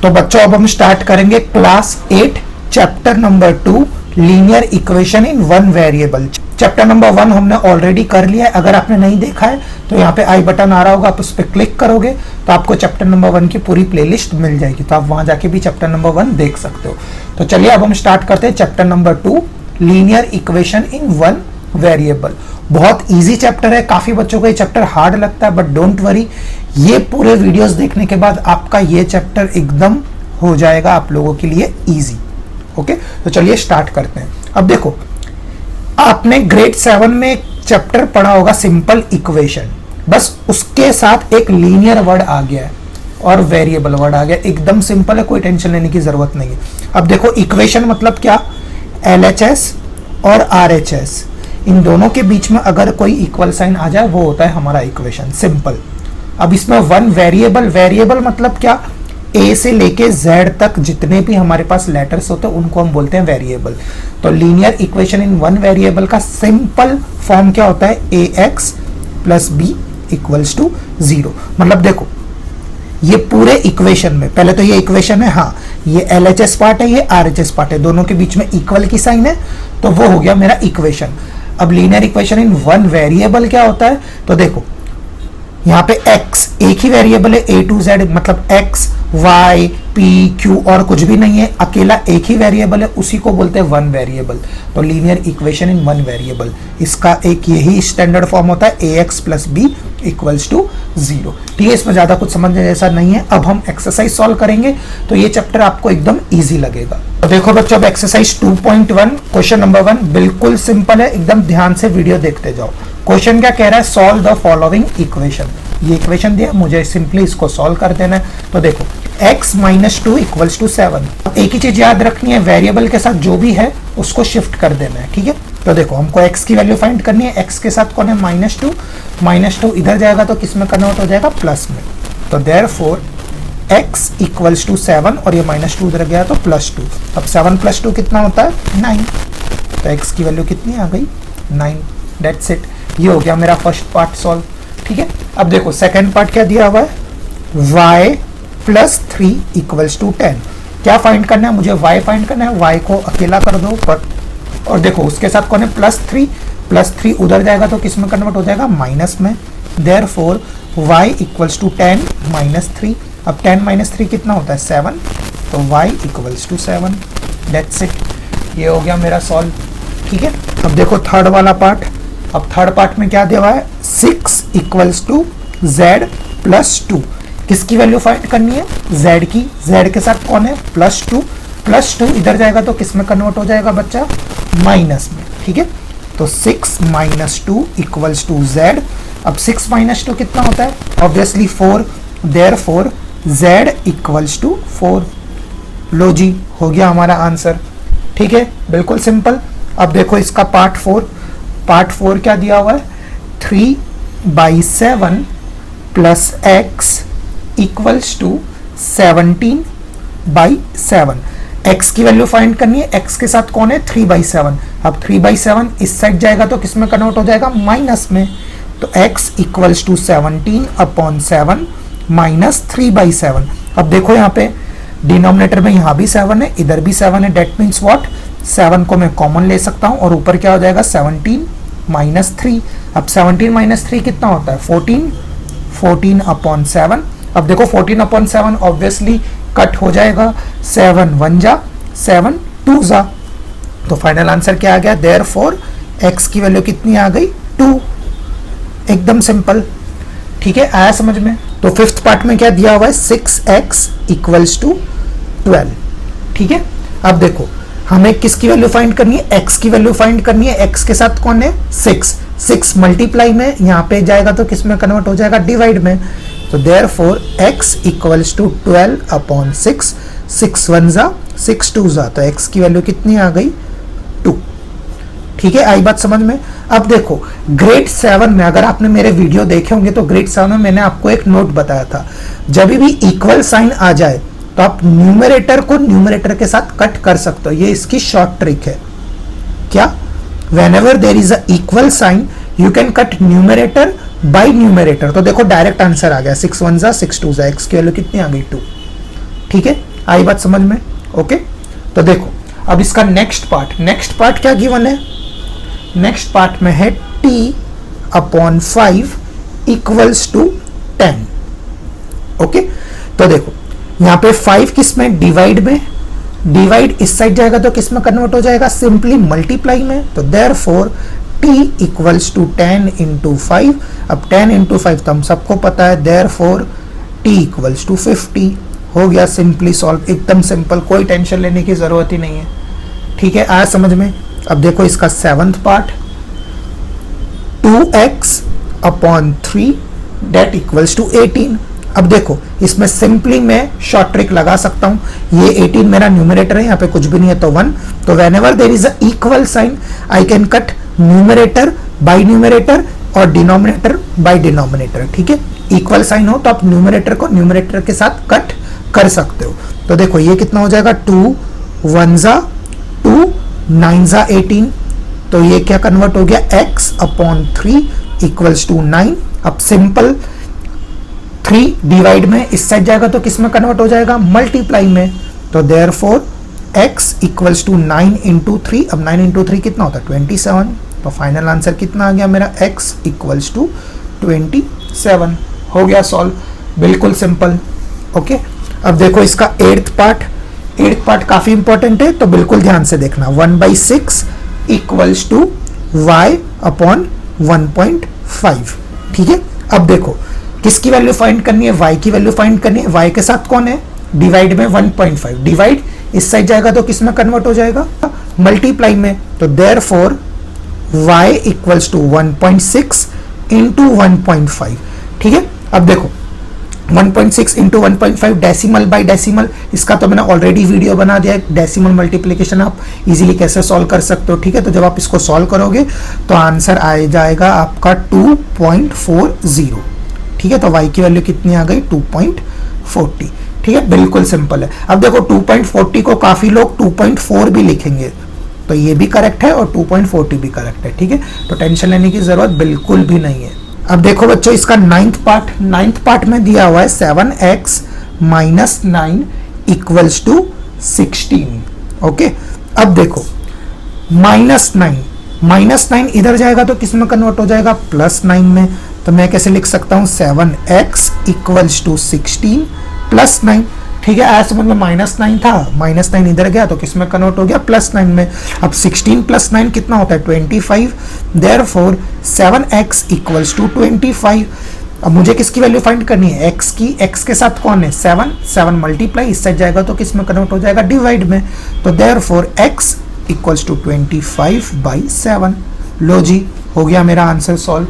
तो बच्चों अब हम स्टार्ट करेंगे class 8 chapter number 2 linear equation in one variable. Chapter number 1 हमने ऑलरेडी कर लिया है। अगर आपने नहीं देखा है तो यहाँ पे आई बटन आ रहा होगा, आप उस पर क्लिक करोगे तो आपको चैप्टर नंबर 1 की पूरी प्लेलिस्ट मिल जाएगी, तो आप वहां जाके भी चैप्टर नंबर 1 देख सकते हो। तो चलिए अब हम स्टार्ट करते हैं chapter number 2 linear equation in one variable. बहुत इजी चैप्टर है, काफी बच्चों को ये चैप्टर हार्ड लगता है, बट डोंट वरी, ये पूरे वीडियोस देखने के बाद आपका ये चैप्टर एकदम हो जाएगा आप लोगों के लिए इजी। ओके, तो चलिए स्टार्ट करते हैं। अब देखो, आपने ग्रेड 7 में एक चैप्टर पढ़ा होगा सिंपल इक्वेशन, बस उसके साथ एक लीनियर वर्ड आ गया है और वेरिएबल वर्ड आ गया। एकदम सिंपल है, कोई टेंशन लेने की जरूरत नहीं है। अब देखो, इक्वेशन मतलब क्या, LHS और RHS, इन दोनों के बीच में अगर कोई इक्वल साइन आ जाए वो होता है हमारा इक्वेशन, सिंपल। अब इसमें वन वेरिएबल, वेरिएबल मतलब क्या, A से लेके Z तक जितने भी हमारे पास लेटर्स होते हैं उनको हम बोलते हैं वेरिएबल। तो linear equation in one variable का सिंपल फॉर्म क्या होता है, AX plus B equals to 0। मतलब देखो, ये पूरे इक्वेशन में, पहले तो ये इक्वेशन है, हाँ ये LHS पार्ट है, ये RHS पार्ट है, दोनों के बीच में इक्वल की साइन है, तो वो हो गया मेरा इक्वेशन। अब linear equation in one variable क्या होता है, तो देखो यहाँ पे x एक ही वेरिएबल है, A to Z, मतलब x y p q और कुछ भी नहीं है, अकेला एक ही वेरिएबल है, उसी को बोलते हैं वन वेरिएबल। तो linear equation in one variable, इसका एक यही स्टैंडर्ड फॉर्म होता है, ax plus b equals to 0। ठीक है, इसमें ज्यादा कुछ समझने जैसा नहीं है। अब हम एक्सरसाइज सॉल्व करेंगे तो ये चैप्टर आपको एकदम ईजी लगेगा। तो देखो बच्चों, अब एक्सरसाइज 2.1 क्वेश्चन नंबर 1 बिल्कुल सिंपल है, एकदम ध्यान से वीडियो देखते जाओ। क्वेश्चन क्या कह रहा है, सॉल्व द फॉलोइंग इक्वेशन। ये इक्वेशन दिया, मुझे सिंपली इसको सॉल्व कर देना है। तो देखो, x माइनस 2 इक्वल्स टू 7। एक ही चीज याद रखनी है, वेरिएबल के साथ जो भी है उसको शिफ्ट कर देना है। ठीक है, तो देखो हमको x की वैल्यू फाइंड करनी है, x के साथ कौन है, -2, -2 इधर जाएगा तो किस में कन्वर्ट हो जाएगा, प्लस में। तो देयरफॉर x इक्वल्स टू 7 और ये -2 उधर गया तो +2। अब 7 + 2 कितना होता है, 9। तो x की वैल्यू कितनी आ गई, 9। दैट्स इट, ये हो गया मेरा फर्स्ट पार्ट सॉल्व। ठीक है, अब देखो सेकंड पार्ट क्या दिया हुआ है, y प्लस 3 इक्वल्स टू 10। क्या फाइंड करना है, मुझे y फाइंड करना है, y को अकेला कर दो पर, और देखो उसके साथ कौन है, +3 उधर जाएगा तो किस में कन्वर्ट हो जाएगा, माइनस में। Therefore y equals to 10 - 3। अब 10 - 3 कितना होता है, 7। तो y equals to 7। That's it, ये हो गया मेरा सॉल्व। ठीक है, अब देखो थर्ड वाला पार्ट। अब थर्ड पार्ट में क्या दिया हुआ है, 6 इक्वल्स टू z प्लस 2। किसकी वैल्यू फाइंड करनी है, z की। z के साथ कौन है, +2 इधर जाएगा तो किस में कन्वर्ट हो जाएगा बच्चा, माइनस में। ठीक है, तो 6 - 2 इक्वल्स टू z। अब 6 - 2 कितना होता है, obviously 4। Therefore z equals to 4। लो जी, हो गया हमारा आंसर। ठीक है, बिल्कुल सिंपल। अब देखो इसका पार्ट 4 क्या दिया हुआ है, 3/7 plus x equals to 17/7। x की वैल्यू फाइंड करनी है, x के साथ कौन है, 3/7। अब 3/7 इस साइड जाएगा तो किस में कन्वर्ट हो जाएगा, माइनस में। तो x इक्वल्स टू 17/7 माइनस 3/7। अब देखो यहाँ पे डिनोमिनेटर में यहाँ भी 7 है, इधर भी 7 है, डेट मीन्स व्हाट, 7 को मैं कॉमन ले सकता हूँ और ऊपर क्या हो जाएगा, 17 - 3। अब 17 - 3 कितना होता है, 14/7। अब देखो 14/7 ऑब्वियसली कट हो जाएगा, 7 1 जा, 7 2 जा। तो फाइनल आंसर क्या आ गया, देयरफॉर x की वैल्यू कितनी आ गई, 2। एकदम सिंपल। ठीक है, आया समझ में। तो फिफ्थ पार्ट में क्या दिया हुआ है, 6x इक्वल्स टू 12। ठीक है, अब देखो हमें किसकी वैल्यू फाइंड करनी है, x की वैल्यू फाइंड करनी है। x के साथ कौन है, 6 मल्टीप्लाई में यहाँ पे जाएगा तो किस में कन्वर्ट हो जाएगा, डिवाइड में। तो देयरफॉर x इक्वल्स टू 12/6। 6 1 जा, 6 2 जा, तो x की वैल्यू कितनी आ गई, 2। ठीक है, आई बात समझ में। अब देखो ग्रेड 7 में, अगर आपने मेरे वीडियो देखे होंगे तो ग्रेड 7 में मैंने आपको एक नोट बताया था, जब भी इक्वल साइन आ जाए तो आप न्यूमरेटर को न्यूमरेटर के साथ कट कर सकते हो। ये इसकी शॉर्ट ट्रिक है। क्या, whenever there is a equal sign you can cut numerator by numerator। तो देखो डायरेक्ट आंसर आ गया, 6 1 जा, 6 2 जा, x की वैल्यू कितनी आ गई, 2। ठीक है, आई बात समझ में? ओके, तो देखो अब इसका नेक्स्ट पार्ट क्या गिवन है? नेक्स्ट पार्ट में है t/5 इक्वल्स टू 10। ओके, तो देखो यहाँ पे 5 किस में? डिवाइड में। डिवाइड इस साइड जाएगा तो किस में कन्वर्ट हो जाएगा? सिंपली मल्टीप्लाई में। तो therefore t equals to 10 into 5। अब 10 इंटू 5 तो हम सबको पता है, देयरफॉर t इक्वल्स टू 50। हो गया सिंपली सॉल्व, एकदम सिंपल, कोई टेंशन लेने की जरूरत ही नहीं है। ठीक है, आया समझ में? अब देखो इसका 7th part, 2x/3 date equals to 18। अब देखो इसमें सिंपली मैं शॉर्ट ट्रिक लगा सकता हूं। ये 18 मेरा न्यूमरेटर है, यहाँ पे कुछ भी नहीं है तो 1। तो whenever there is a equal sign I can cut numerator by numerator और डिनोमिनेटर बाय डिनोमिनेटर। ठीक है, इक्वल साइन हो तो आप न्यूमरेटर को न्यूमरेटर के साथ कट कर सकते हो। तो देखो ये कितना हो जाएगा? 2 1 ज़ा 2 9 ज़ा 18। तो ये क्या कन्वर्ट हो गया? x/3 equals to 9। अब सिंपल 3 डिवाइड में इस साइड जाएगा तो किस में कन्वर्ट हो जाएगा? मल्टीप्लाई में। तो therefore x equals to 9 into 3। अब 9 इंटू 3 कितना होता है? 27। तो फाइनल आंसर कितना आ गया मेरा? x equals to 27। हो गया सॉल्व, बिल्कुल सिंपल। ओके, अब देखो इसका 8th पार्ट काफी इंपॉर्टेंट है, तो बिल्कुल ध्यान से देखना। 1/6 इक्वल्स टू y/1.5। ठीक है, अब देखो किसकी वैल्यू फाइंड करनी है? y की वैल्यू फाइंड करनी है। y के साथ कौन है? डिवाइड में 1.5। डिवाइड इस साइड जाएगा तो किस में कन्वर्ट हो जाएगा? मल्टीप्लाई में। तो therefore y equals to 1.6 into 1.5। ठीक है, अब देखो 1.6 इंटू 1.5 डेसिमल बाय डेसिमल, इसका तो मैंने ऑलरेडी वीडियो बना दिया है। डेसिमल मल्टीप्लिकेशन आप इजीली कैसे सॉल्व कर सकते हो। ठीक है, तो जब आप इसको सॉल्व करोगे तो आंसर आ जाएगा आपका 2.40। ठीक है, तो y की वैल्यू कितनी आ गई? 2.40। ठीक है, बिल्कुल सिंपल है। अब देखो 2.40 को काफी लोग 2.4 भी लिखेंगे, तो ये भी करेक्ट है और 2.40 भी करेक्ट है। ठीक है, तो टेंशन लेने की जरूरत बिल्कुल भी नहीं है। अब देखो बच्चों इसका 9th पार्ट में दिया हुआ है 7x - 9 इक्वल्स टू 16। ओके, अब देखो -9 इधर जाएगा तो किस में कन्वर्ट हो जाएगा? +9 में। तो मैं कैसे लिख सकता हूं? 7x equals to 16 + 9। ठीक है, ऐसे मतलब -9 था, -9 इधर गया तो किस में कन्वर्ट हो गया? +9 में। अब 16 + 9 कितना होता है? 25। Therefore 7x equals to 25। अब मुझे किसकी वैल्यू फाइंड करनी है? x की। x के साथ कौन है? 7 मल्टीप्लाई इस साइड जाएगा तो किस में कन्वर्ट हो जाएगा? डिवाइड में। तो देयरफॉर x इक्वल्स टू 25/7। लो जी, हो गया मेरा आंसर सॉल्व।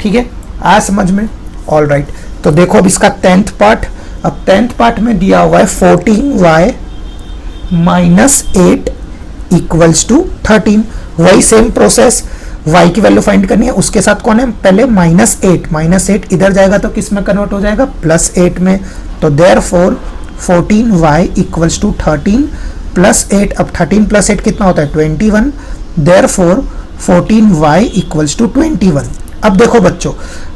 ठीक है, आया समझ में? ऑल राइट, तो देखो अब इसका 10th पार्ट। अब 10th पार्ट में दिया हुआ है 14y - 8 इक्वल्स टू 13। वही सेम प्रोसेस, y की वैल्यू फाइंड करनी है, उसके साथ कौन है? पहले -8 इधर जाएगा तो किस में कन्वर्ट हो जाएगा? +8 में। तो देयरफॉर 14y इक्वल्स टू 13 + 8। अब 13 + 8 कितना होता है? 21। Therefore 14y equals to 21। अब देखो बच्चों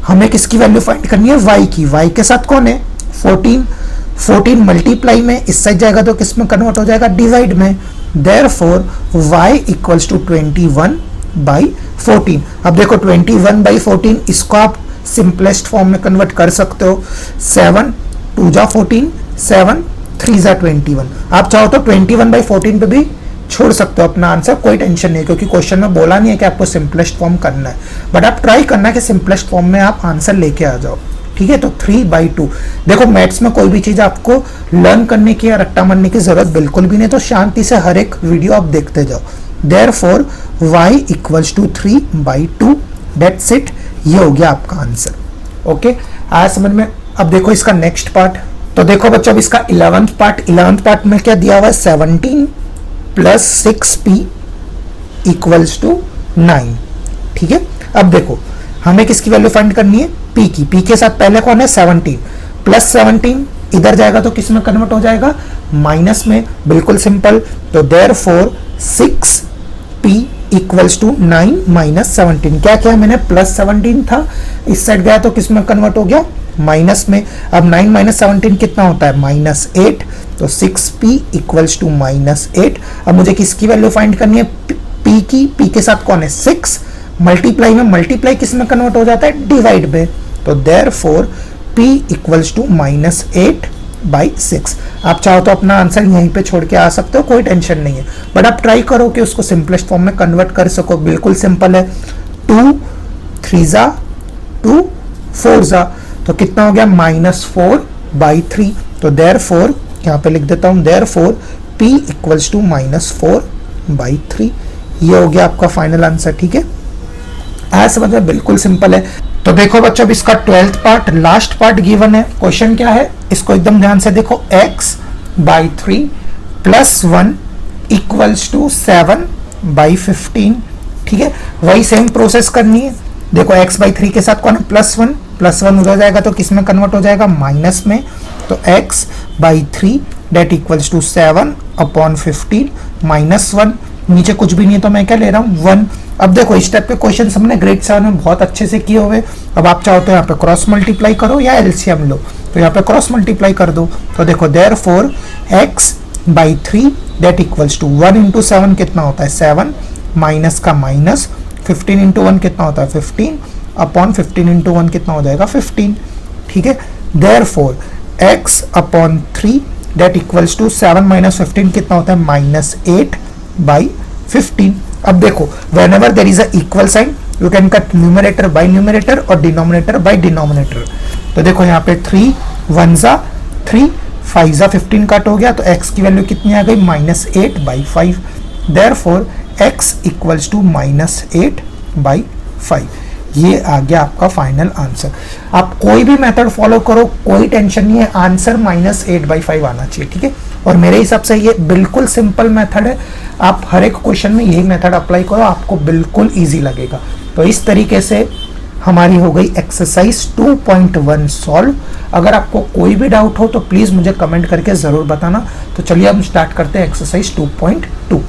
हमें किसकी वैल्यू फाइंड करनी है? y की। y के साथ कौन है? 14 मल्टीप्लाई में इस साइड जाएगा तो किस में कन्वर्ट हो जाएगा? डिवाइड में। Therefore y equals to 21/14। अब देखो 21/14 इसको आप सिंपलेस्ट फॉर्म में कन्वर्ट कर सकते हो। 7 2 ज़ा 14, 7 3 ज़ा 21। आप चाहो तो 21/14 पे भी छोड़ सकते हो अपना आंसर, कोई टेंशन नहीं, क्योंकि क्वेश्चन में बोला नहीं है कि आपको सिंपलेस्ट फॉर्म करना है, बट आप ट्राई करना कि सिंपलेस्ट फॉर्म में आप आंसर लेके आ जाओ। ठीक है, तो 3/2। देखो मैथ्स में कोई भी चीज आपको लर्न करने की या रट्टा मारने की जरूरत बिल्कुल भी नहीं, तो शांति से हर एक वीडियो आप देखते जाओ। Therefore y equals to 3/2। That's it, ये हो गया आपका आंसर। ओके, आया समझ में? अब देखो इसका नेक्स्ट पार्ट। तो देखो बच्चों अब इसका 11th पार्ट में क्या दिया हुआ है? 17 + 6p इक्वल्स टू 9। ठीक है, अब देखो हमें किसकी वैल्यू फाइंड करनी है? p की। p के साथ पहले कौन है? 17 + 17 इधर जाएगा तो किस में कन्वर्ट हो जाएगा? माइनस में। बिल्कुल सिंपल। तो देयरफॉर 6p इक्वल्स टू 9 - 17। क्या मैंने? +17 था, इस साइड गया तो किस में कन्वर्ट हो गया? माइनस में, अब 9 माइनस 17 कितना होता है -8, तो 6p इक्वल्स टू -8। अब मुझे किसकी वैल्यू फाइंड करनी है, p की, p के साथ कौन है 6, मल्टीप्लाई में, मल्टीप्लाई किस में कन्वर्ट हो जाता है, डिवाइड में, तो देयरफॉर p इक्वल्स टू -8/6। आप चाहो तो अपना आंसर यहीं पे छोड़ के आ सकते हो, कोई टेंशन नहीं है, बट आप ट्राई करो कि उसको सिंपलेस्ट फॉर्म में कन्वर्ट कर सको। बिल्कुल सिंपल है, 2 3 जा 2 4 जा, तो कितना हो गया -4/3। तो देयरफॉर यहाँ पे लिख देता हूं, देयरफॉर p इक्वल्स टू -4/3। ये हो गया आपका फाइनल आंसर। ठीक है, ऐसा समझ में बिल्कुल सिंपल है। तो देखो बच्चों, अब इसका 12th part, last part given है। क्वेश्चन क्या है, इसको एकदम ध्यान से देखो, x/3 + 1 इक्वल्स टू 7/15। ठीक है, वही सेम प्रोसेस करनी है। देखो x/3 के साथ कौन है, +1 उधर जाएगा तो किस में कन्वर्ट हो जाएगा, माइनस में, तो x/3 दैट इक्वल्स टू 7/15 -1, नीचे कुछ भी नहीं है तो मैं क्या ले रहा हूँ 1। अब देखो इस टाइप के क्वेश्चन हमने ग्रेड 7 में बहुत अच्छे से किए हुए। अब आप चाहो तो यहाँ पे क्रॉस मल्टीप्लाई करो या एलसीएम लो, तो यहाँ पे क्रॉस मल्टीप्लाई कर दो। तो देखो therefore x/3 that equals to 1 into 7 कितना होता है 7, माइनस का माइनस, 15 इंटू 1 कितना होता है 15, अपॉन 15 इंटू 1 कितना हो जाएगा 15। ठीक है, therefore x/3 that equals to 7 minus 15 कितना होता है -8/15। अब देखो whenever there is a equal sign you can cut numerator by numerator और denominator by denominator। तो देखो यहाँ पे 3 1 जा 3, 5 जा 15 कट हो गया, तो x की वैल्यू कितनी आ गई -8/5। Therefore x equals to -8/5। ये आ गया आपका फाइनल आंसर। आप कोई भी मेथड फॉलो करो, कोई टेंशन नहीं है, आंसर -8/5 आना चाहिए। ठीक है, और मेरे हिसाब से ये बिल्कुल सिंपल मेथड है। आप हर एक क्वेश्चन में यही मेथड अप्लाई करो, आपको बिल्कुल इजी लगेगा। तो इस तरीके से हमारी हो गई एक्सरसाइज 2.1 सॉल्व। अगर आपको कोई भी डाउट हो तो प्लीज़ मुझे कमेंट करके ज़रूर बताना। तो चलिए हम स्टार्ट करते हैं एक्सरसाइज 2.2।